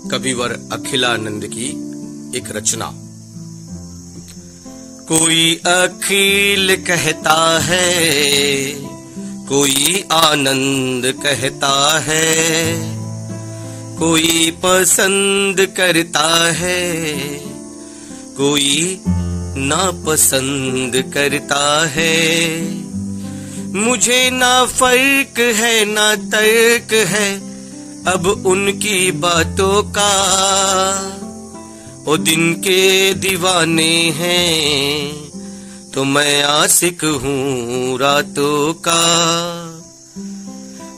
कविवर अखिलानंद की एक रचना। कोई अखिल कहता है, कोई आनंद कहता है, कोई पसंद करता है, कोई नापसंद करता है। मुझे ना फर्क है ना तर्क है अब उनकी बातों का। ओ दिन के दीवाने हैं तो मैं आशिक हूँ रातों का।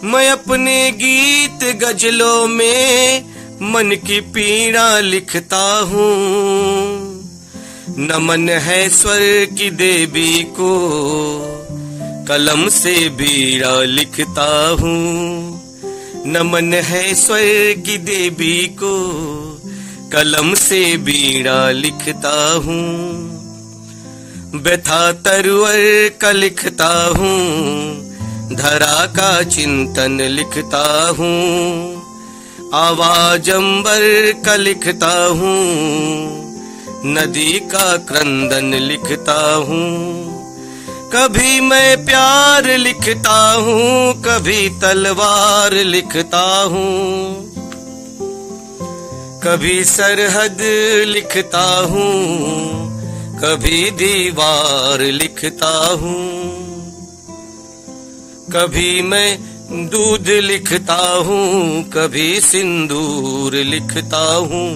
मैं अपने गीत गजलों में मन की पीड़ा लिखता हूँ। नमन है स्वर की देवी को, कलम से बीड़ा लिखता हूँ। नमन है स्वर की देवी को, कलम से बीड़ा लिखता हूँ। व्यथा तरवर का लिखता हूँ, धरा का चिंतन लिखता हूँ। आवाज अंबर का लिखता हूँ, नदी का क्रंदन लिखता हूँ। कभी मैं प्यार लिखता हूँ, कभी तलवार लिखता हूँ, कभी सरहद लिखता हूँ, कभी दीवार लिखता हूँ। कभी मैं दूध लिखता हूँ, कभी सिंदूर लिखता हूँ।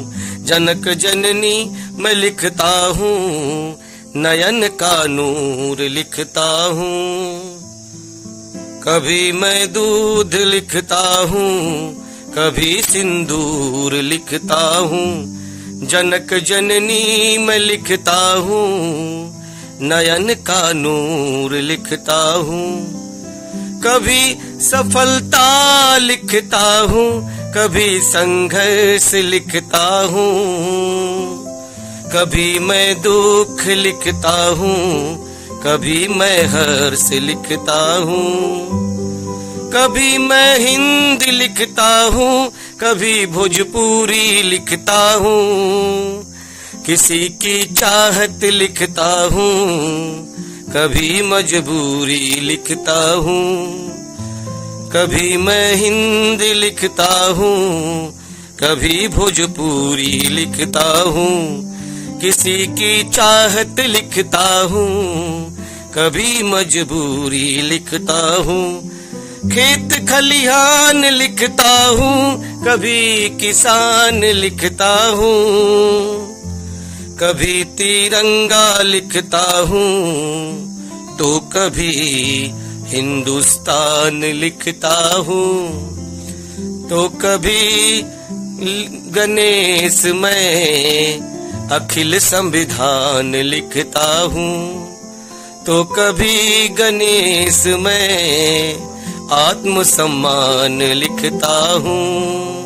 जनक जननी मैं लिखता हूँ, नयन का नूर लिखता हूँ। कभी मैं दूध लिखता हूँ, कभी सिंदूर लिखता हूँ। जनक जननी मैं लिखता हूँ, नयन का नूर लिखता हूँ। कभी सफलता लिखता हूँ, कभी संघर्ष लिखता हूँ। कभी मैं दुख लिखता हूँ, कभी मैं हर्ष लिखता हूँ। कभी मैं हिंदी लिखता हूँ, कभी भोजपुरी लिखता हूँ। किसी की चाहत लिखता हूँ, कभी मजबूरी लिखता हूँ। कभी मैं हिंदी लिखता हूँ, कभी भोजपुरी लिखता हूँ। किसी की चाहत लिखता हूँ, कभी मजबूरी लिखता हूँ। खेत खलिहान लिखता हूँ, कभी किसान लिखता हूँ। कभी तिरंगा लिखता हूँ, तो कभी हिंदुस्तान लिखता हूँ। तो कभी गणेश में अखिल संविधान लिखता हूँ, तो कभी गणेश में आत्मसम्मान लिखता हूँ।